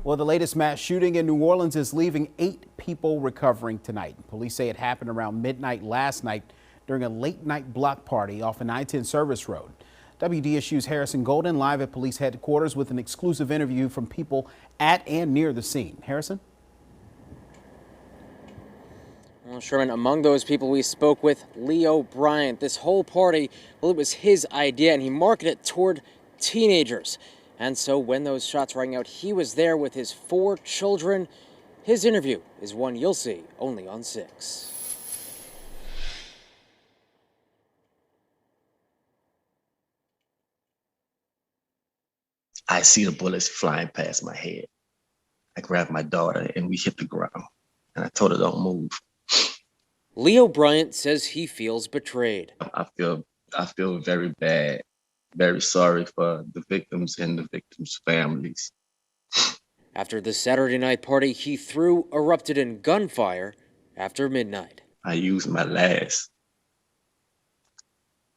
Well, the latest mass shooting in New Orleans is leaving 8 people recovering tonight. Police say it happened around midnight last night during a late night block party off an I-10 service road. WDSU's Harrison Golden live at police headquarters with an exclusive interview from people at and near the scene. Harrison? Well, Sherman, among those people we spoke with, Leo Bryant. This whole party, well, it was his idea, and he marketed it toward teenagers. And so when those shots rang out, he was there with his 4 children. His interview is one you'll see only on 6. I see the bullets flying past my head. I grabbed my daughter and we hit the ground. And I told her, don't move. Leo Bryant says he feels betrayed. I feel very bad, very sorry for the victims and the victims' families. After the Saturday night party he threw erupted in gunfire after midnight. I used my last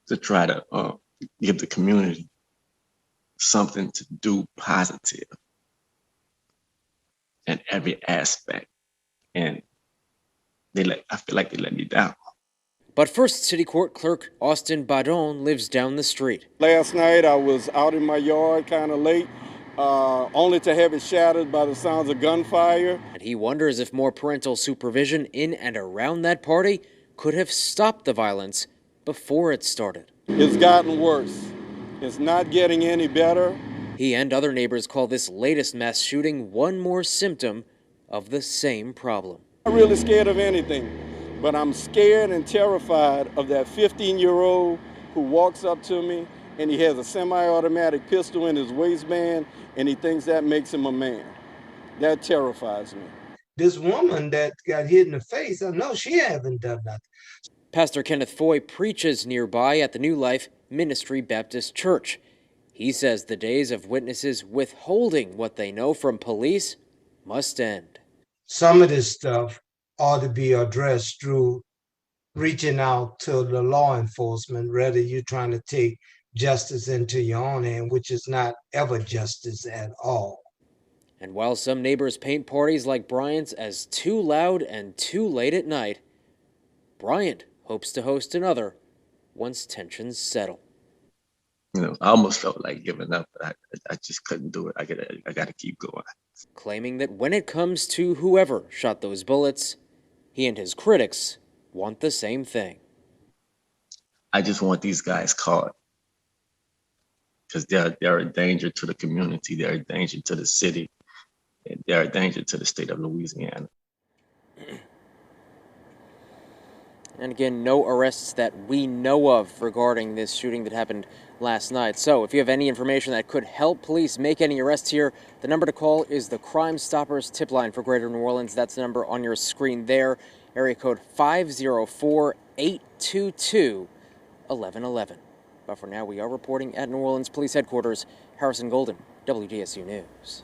to try to give the community something to do positive in every aspect. And I feel like they let me down. But First City Court Clerk Austin Badon lives down the street. Last night I was out in my yard kind of late, only to have it shattered by the sounds of gunfire. And he wonders if more parental supervision in and around that party could have stopped the violence before it started. It's gotten worse. It's not getting any better. He and other neighbors call this latest mass shooting one more symptom of the same problem. I'm not really scared of anything, but I'm scared and terrified of that 15-year-old who walks up to me and he has a semi-automatic pistol in his waistband and he thinks that makes him a man. That terrifies me. This woman that got hit in the face, I know she haven't done nothing. Pastor Kenneth Foy preaches nearby at the New Life Ministry Baptist Church. He says the days of witnesses withholding what they know from police must end. Some of this stuff ought to be addressed through reaching out to the law enforcement, rather you're trying to take justice into your own hand, which is not ever justice at all. And while some neighbors paint parties like Bryant's as too loud and too late at night, Bryant hopes to host another once tensions settle. You know, I almost felt like giving up, but I just couldn't do it. I gotta keep going. Claiming that when it comes to whoever shot those bullets, he and his critics want the same thing. I just want these guys caught, because they're a danger to the community, they're a danger to the city, and they're a danger to the state of Louisiana. And again, no arrests that we know of regarding this shooting that happened last night. So if you have any information that could help police make any arrests here, the number to call is the Crime Stoppers tip line for Greater New Orleans. That's the number on your screen there. Area code 504-822-1111. But for now, we are reporting at New Orleans Police Headquarters. Harrison Golden, WDSU News.